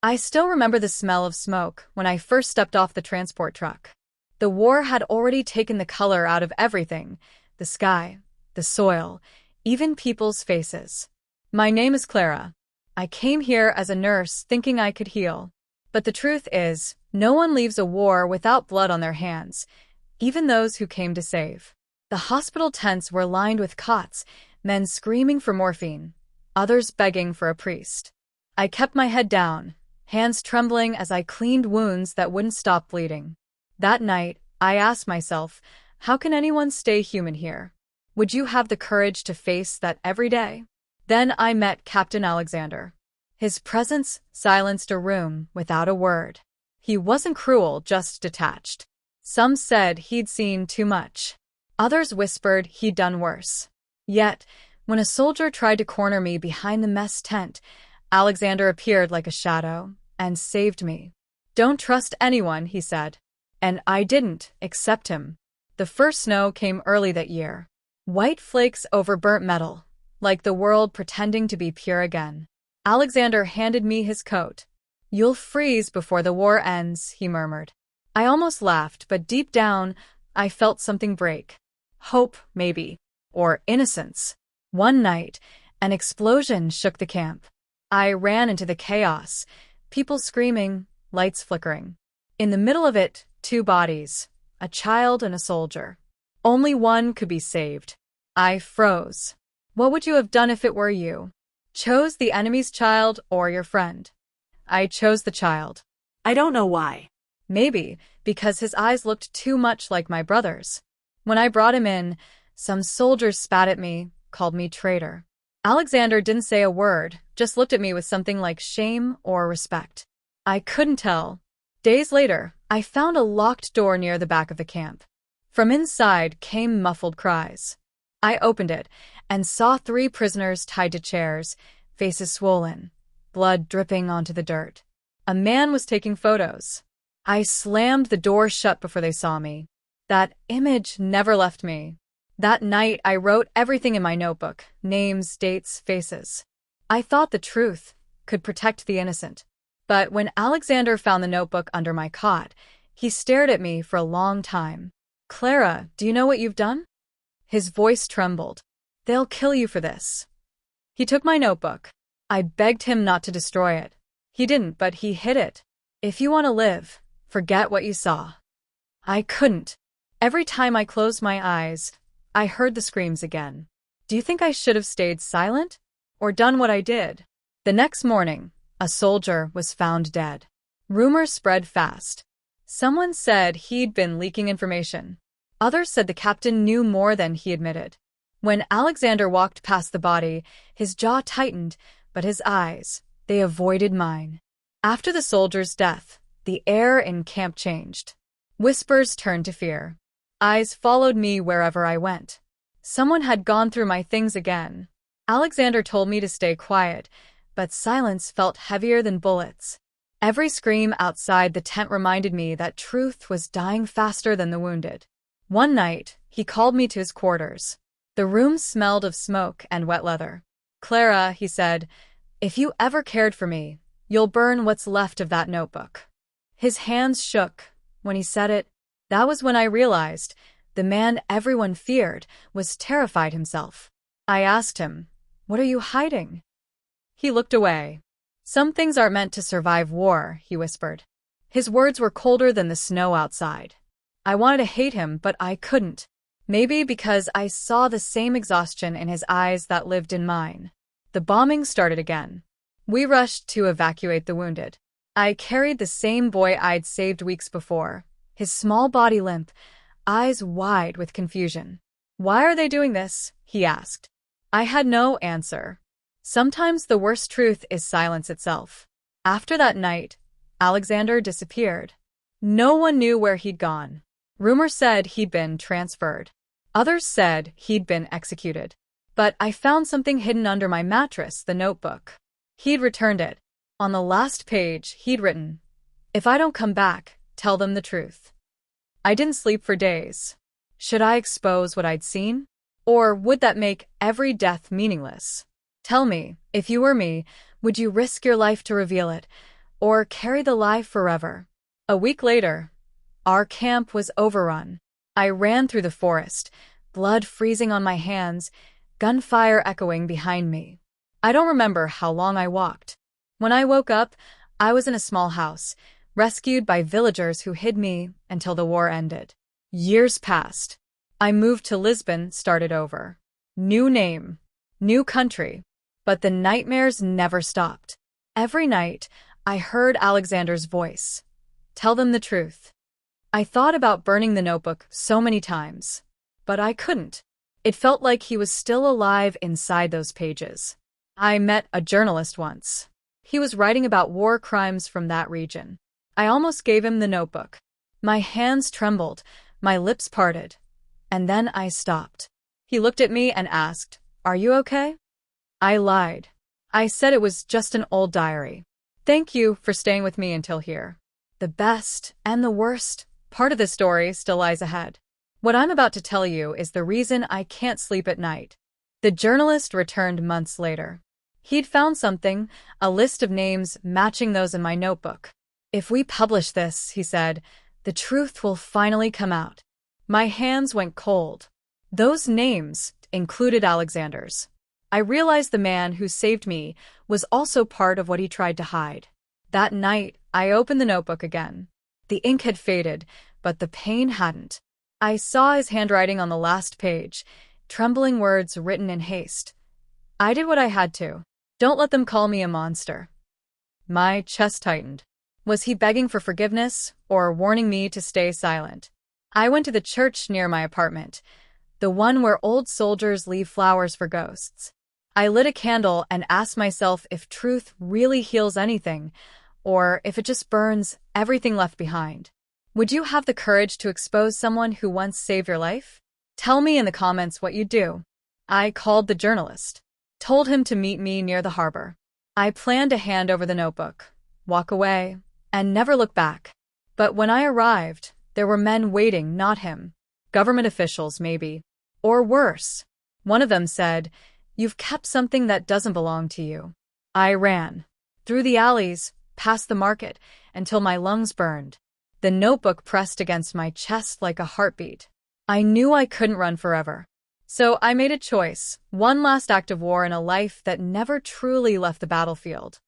I still remember the smell of smoke when I first stepped off the transport truck. The war had already taken the color out of everything: the sky, the soil, even people's faces. My name is Clara. I came here as a nurse thinking I could heal. But the truth is, no one leaves a war without blood on their hands, even those who came to save. The hospital tents were lined with cots, men screaming for morphine, others begging for a priest. I kept my head down, hands trembling as I cleaned wounds that wouldn't stop bleeding. That night, I asked myself, how can anyone stay human here? Would you have the courage to face that every day? Then I met Captain Alexander. His presence silenced a room without a word. He wasn't cruel, just detached. Some said he'd seen too much. Others whispered he'd done worse. Yet, when a soldier tried to corner me behind the mess tent, Alexander appeared like a shadow and saved me. Don't trust anyone, he said. And I didn't, except him. The first snow came early that year. White flakes over burnt metal, like the world pretending to be pure again. Alexander handed me his coat. You'll freeze before the war ends, he murmured. I almost laughed, but deep down, I felt something break. Hope, maybe. Or innocence. One night, an explosion shook the camp. I ran into the chaos, people screaming, lights flickering. In the middle of it, two bodies, a child and a soldier. Only one could be saved. I froze. What would you have done if it were you? Chose the enemy's child or your friend? I chose the child. I don't know why. Maybe because his eyes looked too much like my brother's. When I brought him in, some soldiers spat at me, called me traitor. Alexander didn't say a word, just looked at me with something like shame or respect. I couldn't tell. Days later, I found a locked door near the back of the camp. From inside came muffled cries. I opened it and saw 3 prisoners tied to chairs, faces swollen, blood dripping onto the dirt. A man was taking photos. I slammed the door shut before they saw me. That image never left me. That night, I wrote everything in my notebook: names, dates, faces. I thought the truth could protect the innocent. But when Alexander found the notebook under my cot, he stared at me for a long time. Clara, do you know what you've done? His voice trembled. They'll kill you for this. He took my notebook. I begged him not to destroy it. He didn't, but he hid it. If you want to live, forget what you saw. I couldn't. Every time I closed my eyes, I heard the screams again. Do you think I should have stayed silent? Or done what I did? The next morning, a soldier was found dead. Rumors spread fast. Someone said he'd been leaking information. Others said the captain knew more than he admitted. When Alexander walked past the body, his jaw tightened, but his eyes, they avoided mine. After the soldier's death, the air in camp changed. Whispers turned to fear. Eyes followed me wherever I went. Someone had gone through my things again. Alexander told me to stay quiet, but silence felt heavier than bullets. Every scream outside the tent reminded me that truth was dying faster than the wounded. One night, he called me to his quarters. The room smelled of smoke and wet leather. Clara, he said, if you ever cared for me, you'll burn what's left of that notebook. His hands shook. When he said it, that was when I realized the man everyone feared was terrified himself. I asked him, what are you hiding? He looked away. Some things aren't meant to survive war, he whispered. His words were colder than the snow outside. I wanted to hate him, but I couldn't. Maybe because I saw the same exhaustion in his eyes that lived in mine. The bombing started again. We rushed to evacuate the wounded. I carried the same boy I'd saved weeks before, his small body limp, eyes wide with confusion. Why are they doing this? He asked. I had no answer. Sometimes the worst truth is silence itself. After that night, Alexander disappeared. No one knew where he'd gone. Rumors said he'd been transferred. Others said he'd been executed. But I found something hidden under my mattress, the notebook. He'd returned it. On the last page, he'd written, if I don't come back, tell them the truth. I didn't sleep for days. Should I expose what I'd seen? Or would that make every death meaningless? Tell me, if you were me, would you risk your life to reveal it? or carry the lie forever. A week later, our camp was overrun. I ran through the forest, blood freezing on my hands, gunfire echoing behind me. I don't remember how long I walked. When I woke up, I was in a small house, rescued by villagers who hid me until the war ended. Years passed. I moved to Lisbon, started over. New name, new country. But the nightmares never stopped. Every night, I heard Alexander's voice. Tell them the truth. I thought about burning the notebook so many times, but I couldn't. It felt like he was still alive inside those pages. I met a journalist once. He was writing about war crimes from that region. I almost gave him the notebook. My hands trembled, my lips parted, and then I stopped. He looked at me and asked, "Are you okay?" I lied. I said it was just an old diary. Thank you for staying with me until here. The best and the worst part of the story still lies ahead. What I'm about to tell you is the reason I can't sleep at night. The journalist returned months later. He'd found something, a list of names matching those in my notebook. If we publish this, he said, the truth will finally come out. My hands went cold. Those names included Alexander's. I realized the man who saved me was also part of what he tried to hide. That night, I opened the notebook again. The ink had faded, but the pain hadn't. I saw his handwriting on the last page, trembling words written in haste. I did what I had to. Don't let them call me a monster. My chest tightened. Was he begging for forgiveness or warning me to stay silent? I went to the church near my apartment, the one where old soldiers leave flowers for ghosts. I lit a candle and asked myself if truth really heals anything, or if it just burns everything left behind. Would you have the courage to expose someone who once saved your life? Tell me in the comments what you'd do. I called the journalist, told him to meet me near the harbor. I planned to hand over the notebook, walk away, and never look back. But when I arrived, there were men waiting, not him. Government officials, maybe. Or worse. One of them said, "You've kept something that doesn't belong to you." I ran. Through the alleys, past the market, until my lungs burned. The notebook pressed against my chest like a heartbeat. I knew I couldn't run forever. So I made a choice, one last act of war in a life that never truly left the battlefield.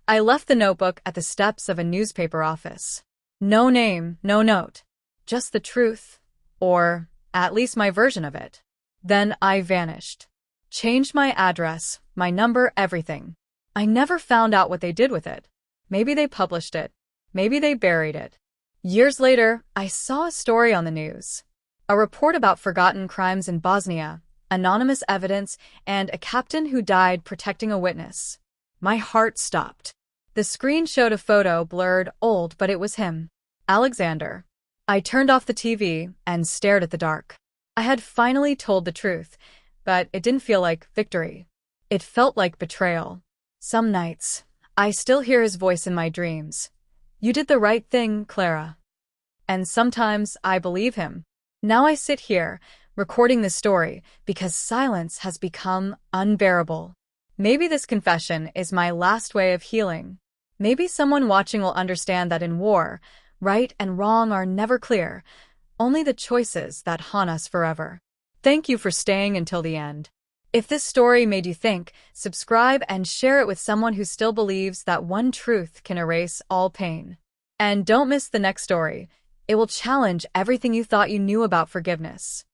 I left the notebook at the steps of a newspaper office. No name, no note. Just the truth. Or at least my version of it. Then I vanished. Changed my address, my number, everything. I never found out what they did with it. Maybe they published it. Maybe they buried it. Years later, I saw a story on the news. A report about forgotten crimes in Bosnia, anonymous evidence, and a captain who died protecting a witness. My heart stopped. The screen showed a photo, blurred, old, but it was him. Alexander. I turned off the TV and stared at the dark. I had finally told the truth, but it didn't feel like victory. It felt like betrayal. Some nights, I still hear his voice in my dreams. "You did the right thing, Clara." And sometimes I believe him. Now I sit here, recording this story, because silence has become unbearable. Maybe this confession is my last way of healing. Maybe someone watching will understand that in war, right and wrong are never clear, only the choices that haunt us forever. Thank you for staying until the end. If this story made you think, subscribe and share it with someone who still believes that one truth can erase all pain. And don't miss the next story. It will challenge everything you thought you knew about forgiveness.